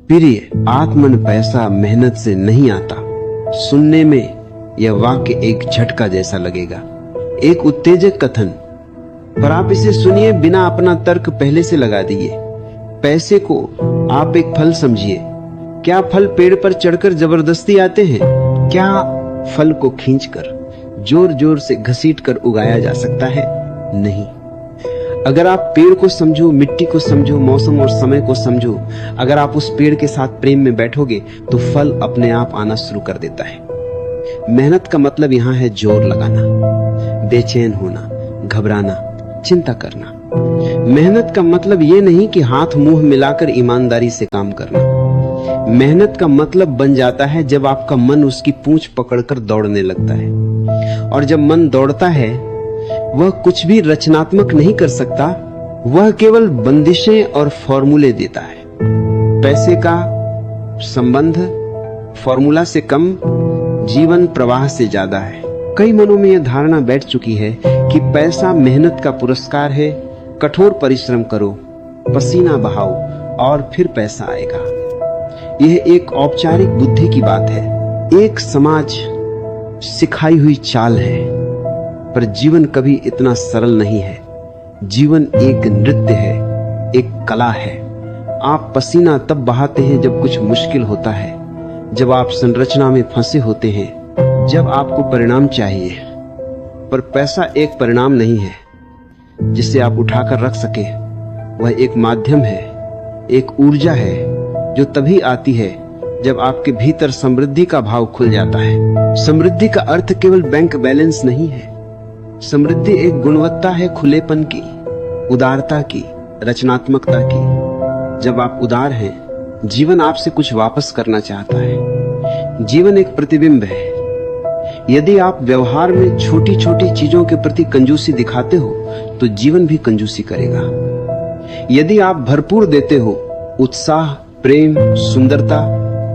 प्रिय, आत्मन पैसा मेहनत से नहीं आता। सुनने में यह वाक्य एक झटका जैसा लगेगा, एक उत्तेजक कथन, पर आप इसे सुनिए बिना अपना तर्क पहले से लगा दिए। पैसे को आप एक फल समझिए। क्या फल पेड़ पर चढ़कर जबरदस्ती आते हैं? क्या फल को खींचकर जोर जोर से घसीटकर उगाया जा सकता है? नहीं। अगर आप पेड़ को समझो, मिट्टी को समझो, मौसम और समय को समझो, अगर आप उस पेड़ के साथ प्रेम में बैठोगे तो फल अपने आप आना शुरू कर देता है। मेहनत का मतलब यहाँ है जोर लगाना, बेचैन होना, घबराना, चिंता करना। मेहनत का मतलब ये नहीं कि हाथ मुंह मिलाकर ईमानदारी से काम करना। मेहनत का मतलब बन जाता है जब आपका मन उसकी पूंछ पकड़कर दौड़ने लगता है। और जब मन दौड़ता है वह कुछ भी रचनात्मक नहीं कर सकता, वह केवल बंदिशें और फॉर्मूले देता है। पैसे का संबंध फॉर्मूला से कम, जीवन प्रवाह से ज्यादा है। कई मनों में यह धारणा बैठ चुकी है कि पैसा मेहनत का पुरस्कार है। कठोर परिश्रम करो, पसीना बहाओ और फिर पैसा आएगा। यह एक औपचारिक बुद्धि की बात है, एक समाज सिखाई हुई चाल है। पर जीवन कभी इतना सरल नहीं है। जीवन एक नृत्य है, एक कला है। आप पसीना तब बहाते हैं जब कुछ मुश्किल होता है, जब आप संरचना में फंसे होते हैं, जब आपको परिणाम चाहिए। पर पैसा एक परिणाम नहीं है जिसे आप उठाकर रख सके। वह एक माध्यम है, एक ऊर्जा है जो तभी आती है जब आपके भीतर समृद्धि का भाव खुल जाता है। समृद्धि का अर्थ केवल बैंक बैलेंस नहीं है। समृद्धि एक गुणवत्ता है खुलेपन की, उदारता की, रचनात्मकता की। जब आप उदार हैं, जीवन आपसे कुछ वापस करना चाहता है। जीवन एक प्रतिबिंब है। यदि आप व्यवहार में छोटी छोटी चीजों के प्रति कंजूसी दिखाते हो तो जीवन भी कंजूसी करेगा। यदि आप भरपूर देते हो उत्साह, प्रेम, सुंदरता,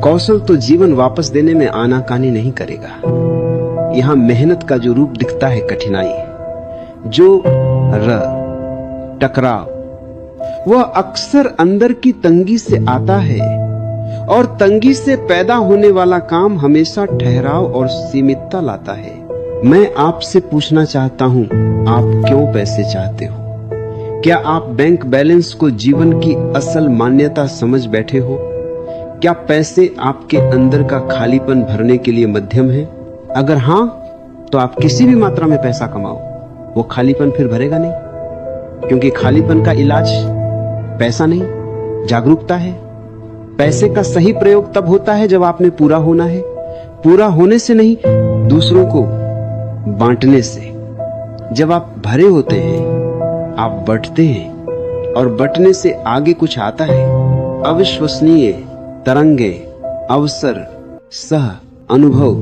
कौशल, तो जीवन वापस देने में आनाकानी नहीं करेगा। यहां मेहनत का जो रूप दिखता है कठिनाई, जो टकराव, वह अक्सर अंदर की तंगी से आता है। और तंगी से पैदा होने वाला काम हमेशा ठहराव और सीमितता लाता है। मैं आपसे पूछना चाहता हूं, आप क्यों पैसे चाहते हो? क्या आप बैंक बैलेंस को जीवन की असल मान्यता समझ बैठे हो? क्या पैसे आपके अंदर का खालीपन भरने के लिए मध्यम है? अगर हां, तो आप किसी भी मात्रा में पैसा कमाओ, वो खालीपन फिर भरेगा नहीं। क्योंकि खालीपन का इलाज पैसा नहीं, जागरूकता है। पैसे का सही प्रयोग तब होता है जब आपने पूरा होना है। पूरा होने से नहीं, दूसरों को बांटने से। जब आप भरे होते हैं, आप बंटते हैं और बंटने से आगे कुछ आता है। अविश्वसनीय तरंगे, अवसर, सह अनुभव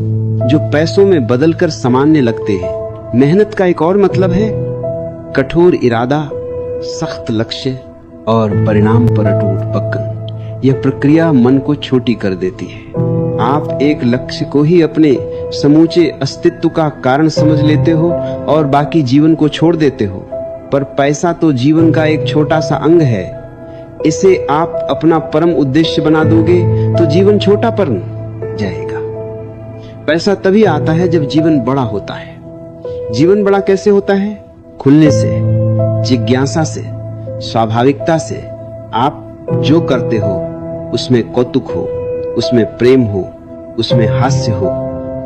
जो पैसों में बदलकर सामान्य लगते हैं। मेहनत का एक और मतलब है कठोर इरादा, सख्त लक्ष्य और परिणाम पर अटूट पक्कन। यह प्रक्रिया मन को छोटी कर देती है। आप एक लक्ष्य को ही अपने समूचे अस्तित्व का कारण समझ लेते हो और बाकी जीवन को छोड़ देते हो। पर पैसा तो जीवन का एक छोटा सा अंग है। इसे आप अपना परम उद्देश्य बना दोगे तो जीवन छोटा पर जाएगा। पैसा तभी आता है जब जीवन बड़ा होता है। जीवन बड़ा कैसे होता है? खुलने से, जिज्ञासा से, स्वाभाविकता से। आप जो करते हो उसमें कौतुक हो, उसमें प्रेम हो, उसमें हास्य हो,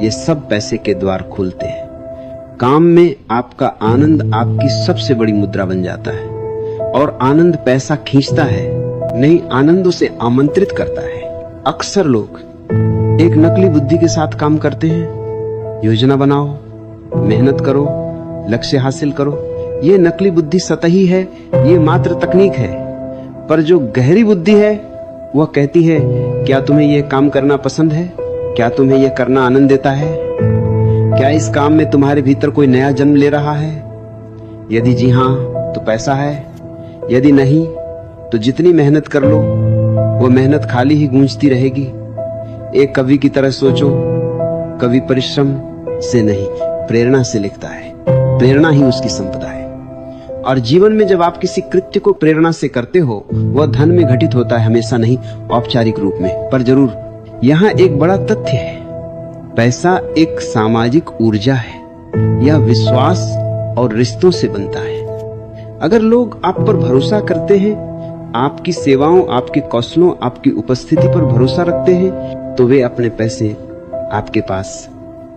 ये सब पैसे के द्वार खोलते हैं। काम में आपका आनंद आपकी सबसे बड़ी मुद्रा बन जाता है। और आनंद पैसा खींचता है नहीं, आनंद उसे आमंत्रित करता है। अक्सर लोग एक नकली बुद्धि के साथ काम करते हैं। योजना बनाओ, मेहनत करो, लक्ष्य हासिल करो। ये नकली बुद्धि सतही है, ये मात्र तकनीक है। पर जो गहरी बुद्धि है वह कहती है, क्या तुम्हें यह काम करना पसंद है? क्या तुम्हें यह करना आनंद देता है? क्या इस काम में तुम्हारे भीतर कोई नया जन्म ले रहा है? यदि जी हां तो पैसा है, यदि नहीं तो जितनी मेहनत कर लो वो मेहनत खाली ही गूंजती रहेगी। एक कवि की तरह सोचो, कवि परिश्रम से नहीं, प्रेरणा से लिखता है। प्रेरणा ही उसकी संपदा है। और जीवन में जब आप किसी कृत्य को प्रेरणा से करते हो, वह धन में घटित होता है, हमेशा नहीं औपचारिक रूप में। पर जरूर यहाँ एक बड़ा तथ्य है, पैसा एक सामाजिक ऊर्जा है, यह विश्वास और रिश्तों से बनता है। अगर लोग आप पर भरोसा करते हैं, आपकी सेवाओं, आपके कौशलों, आपकी उपस्थिति पर भरोसा रखते हैं, तो वे अपने पैसे आपके पास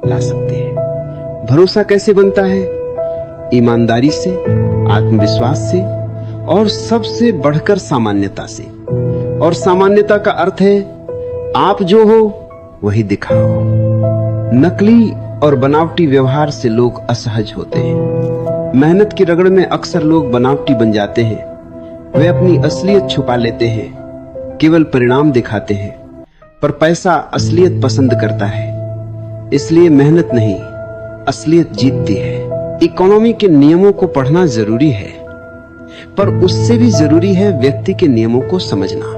ला सकते हैं। भरोसा कैसे बनता है? ईमानदारी से, आत्मविश्वास से और सबसे बढ़कर सामान्यता से। और सामान्यता का अर्थ है आप जो हो वही दिखाओ। नकली और बनावटी व्यवहार से लोग असहज होते हैं। मेहनत की रगड़ में अक्सर लोग बनावटी बन जाते हैं। वे अपनी असलियत छुपा लेते हैं, केवल परिणाम दिखाते हैं। पर पैसा असलियत पसंद करता है, इसलिए मेहनत नहीं, असलियत जीतती है। इकोनॉमी के नियमों को पढ़ना जरूरी है, पर उससे भी जरूरी है व्यक्ति के नियमों को समझना।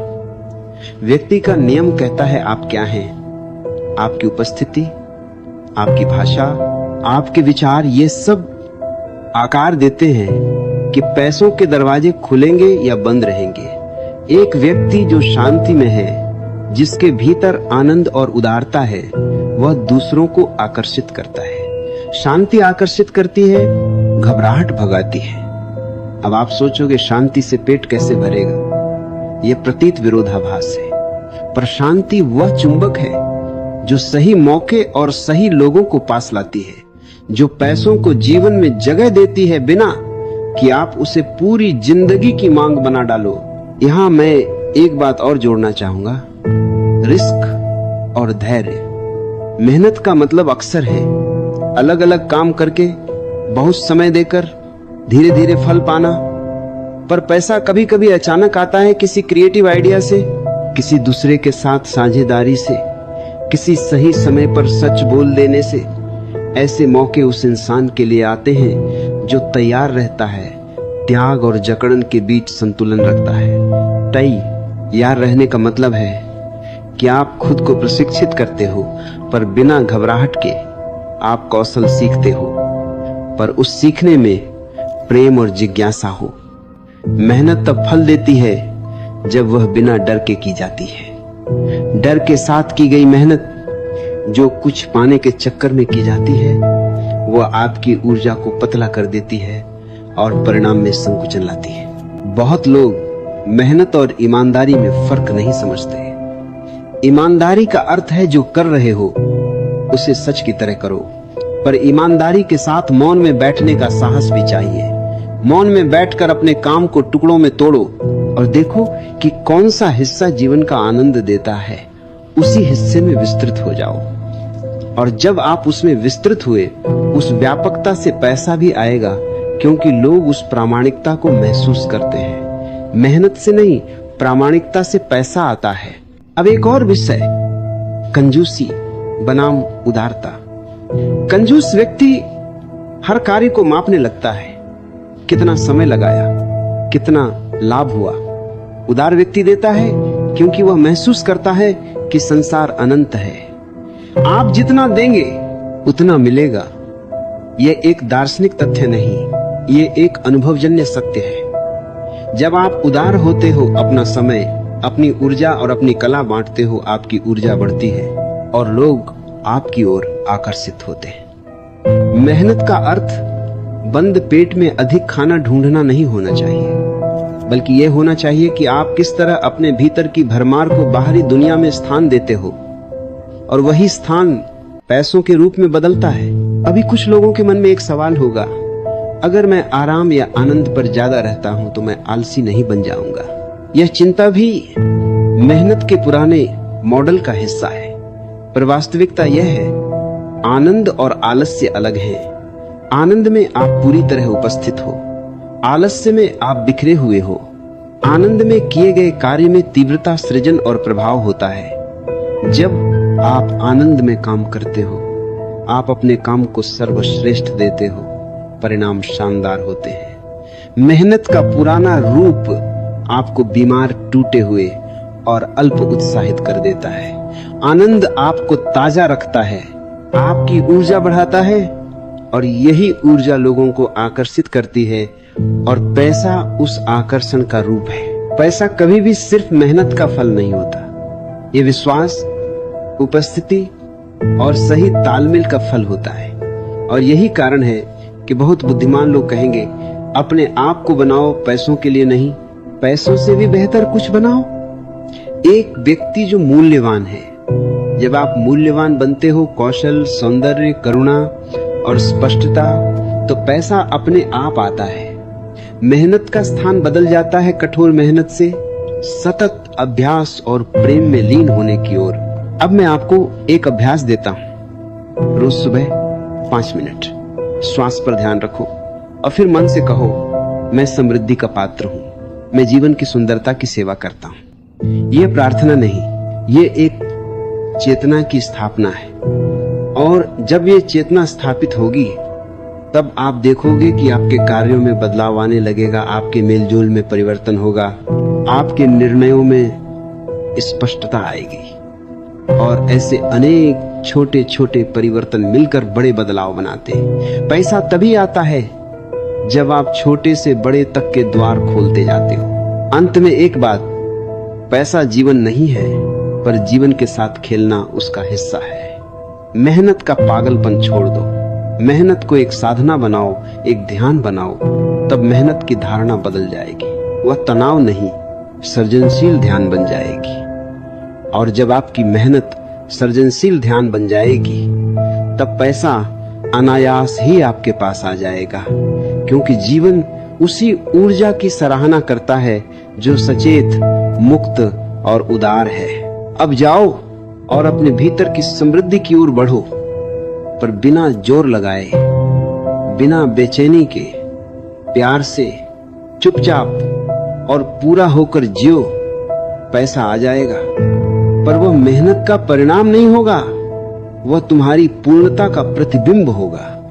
व्यक्ति का नियम कहता है आप क्या हैं, आपकी उपस्थिति, आपकी भाषा, आपके विचार, ये सब आकार देते हैं कि पैसों के दरवाजे खुलेंगे या बंद रहेंगे। एक व्यक्ति जो शांति में है, जिसके भीतर आनंद और उदारता है, वह दूसरों को आकर्षित करता है। शांति आकर्षित करती है, घबराहट भगाती है। अब आप सोचोगे शांति से पेट कैसे भरेगा? यह प्रतीत विरोधाभास है। पर शांति वह चुंबक है जो सही मौके और सही लोगों को पास लाती है, जो पैसों को जीवन में जगह देती है बिना कि आप उसे पूरी जिंदगी की मांग बना डालो। यहां मैं एक बात और जोड़ना चाहूंगा, रिस्क और धैर्य। मेहनत का मतलब अक्सर है अलग अलग काम करके, बहुत समय देकर धीरे धीरे फल पाना। पर पैसा कभी कभी अचानक आता है, किसी क्रिएटिव आइडिया से, किसी दूसरे के साथ साझेदारी से, किसी सही समय पर सच बोल देने से। ऐसे मौके उस इंसान के लिए आते हैं जो तैयार रहता है, त्याग और जकड़न के बीच संतुलन रखता है। तैयार रहने का मतलब है कि आप खुद को प्रशिक्षित करते हो, पर बिना घबराहट के आप कौशल सीखते हो, पर उस सीखने में प्रेम और जिज्ञासा हो। मेहनत तब फल देती है जब वह बिना डर के की जाती है। डर के साथ की गई मेहनत जो कुछ पाने के चक्कर में की जाती है, वह आपकी ऊर्जा को पतला कर देती है और परिणाम में संकुचन लाती है। बहुत लोग मेहनत और ईमानदारी में फर्क नहीं समझते। ईमानदारी का अर्थ है जो कर रहे हो उसे सच की तरह करो, पर ईमानदारी के साथ मौन में बैठने का साहस भी चाहिए। मौन में बैठकर अपने काम को टुकड़ों में तोड़ो और देखो कि कौन सा हिस्सा जीवन का आनंद देता है, उसी हिस्से में विस्तृत हो जाओ। और जब आप उसमें विस्तृत हुए, उस व्यापकता से पैसा भी आएगा, क्योंकि लोग उस प्रामाणिकता को महसूस करते हैं। मेहनत से नहीं, प्रामाणिकता से पैसा आता है। अब एक और विषय, कंजूसी बनाम उदारता। कंजूस व्यक्ति हर कार्य को मापने लगता है, कितना समय लगाया, कितना लाभ हुआ। उदार व्यक्ति देता है क्योंकि वह महसूस करता है कि संसार अनंत है। आप जितना देंगे उतना मिलेगा। यह एक दार्शनिक तथ्य नहीं, यह एक अनुभवजन्य सत्य है। जब आप उदार होते हो, अपना समय, अपनी ऊर्जा और अपनी कला बांटते हो, आपकी ऊर्जा बढ़ती है और लोग आपकी ओर आकर्षित होते हैं। मेहनत का अर्थ बंद पेट में अधिक खाना ढूंढना नहीं होना चाहिए, बल्कि यह होना चाहिए कि आप किस तरह अपने भीतर की भरमार को बाहरी दुनिया में स्थान देते हो, और वही स्थान पैसों के रूप में बदलता है। अभी कुछ लोगों के मन में एक सवाल होगा, अगर मैं आराम या आनंद पर ज्यादा रहता हूं तो मैं आलसी नहीं बन जाऊंगा। यह चिंता भी मेहनत के पुराने मॉडल का हिस्सा है, पर वास्तविकता यह है आनंद और आलस्य अलग है। आनंद में आप पूरी तरह उपस्थित हो, आलस्य में आप बिखरे हुए हो। आनंद में किए गए कार्य में तीव्रता, सृजन और प्रभाव होता है। जब आप आनंद में काम करते हो, आप अपने काम को सर्वश्रेष्ठ देते हो, परिणाम शानदार होते हैं। मेहनत का पुराना रूप आपको बीमार, टूटे हुए और अल्प उत्साहित कर देता है। आनंद आपको ताजा रखता है, आपकी ऊर्जा बढ़ाता है, और यही ऊर्जा लोगों को आकर्षित करती है और पैसा उस आकर्षण का रूप है। पैसा कभी भी सिर्फ मेहनत का फल नहीं होता, ये विश्वास, उपस्थिति और सही तालमेल का फल होता है। और यही कारण है कि बहुत बुद्धिमान लोग कहेंगे, अपने आप को बनाओ, पैसों के लिए नहीं। पैसों से भी बेहतर कुछ बनाओ। एक व्यक्ति जो मूल्यवान है, जब आप मूल्यवान बनते हो, कौशल, सौंदर्य, करुणा और स्पष्टता, तो पैसा अपने आप आता है। मेहनत का स्थान बदल जाता है कठोर मेहनत से सतत अभ्यास और प्रेम में लीन होने की ओर। अब मैं आपको एक अभ्यास देता हूं। रोज सुबह 5 मिनट श्वास पर ध्यान रखो और फिर मन से कहो, मैं समृद्धि का पात्र हूं, मैं जीवन की सुंदरता की सेवा करता हूं। यह प्रार्थना नहीं, ये एक चेतना की स्थापना है। और जब ये चेतना स्थापित होगी, तब आप देखोगे कि आपके कार्यों में बदलाव आने लगेगा, आपके मेलजोल में परिवर्तन होगा, आपके निर्णयों में स्पष्टता आएगी। और ऐसे अनेक छोटे छोटे परिवर्तन मिलकर बड़े बदलाव बनाते हैं। पैसा तभी आता है जब आप छोटे से बड़े तक के द्वार खोलते जाते हो। अंत में एक बात, पैसा जीवन नहीं है, पर जीवन के साथ खेलना उसका हिस्सा है। मेहनत का पागलपन छोड़ दो, मेहनत को एक साधना बनाओ, एक ध्यान बनाओ, तब मेहनत की धारणा बदल जाएगी। वह तनाव नहीं, सृजनशील ध्यान बन जाएगी। और जब आपकी मेहनत सृजनशील ध्यान बन जाएगी, तब पैसा अनायास ही आपके पास आ जाएगा, क्योंकि जीवन उसी ऊर्जा की सराहना करता है जो सचेत, मुक्त और उदार है। अब जाओ और अपने भीतर की समृद्धि की ओर बढ़ो, पर बिना जोर लगाए, बिना बेचैनी के, प्यार से, चुपचाप और पूरा होकर जियो। पैसा आ जाएगा, पर वह मेहनत का परिणाम नहीं होगा, वह तुम्हारी पूर्णता का प्रतिबिंब होगा।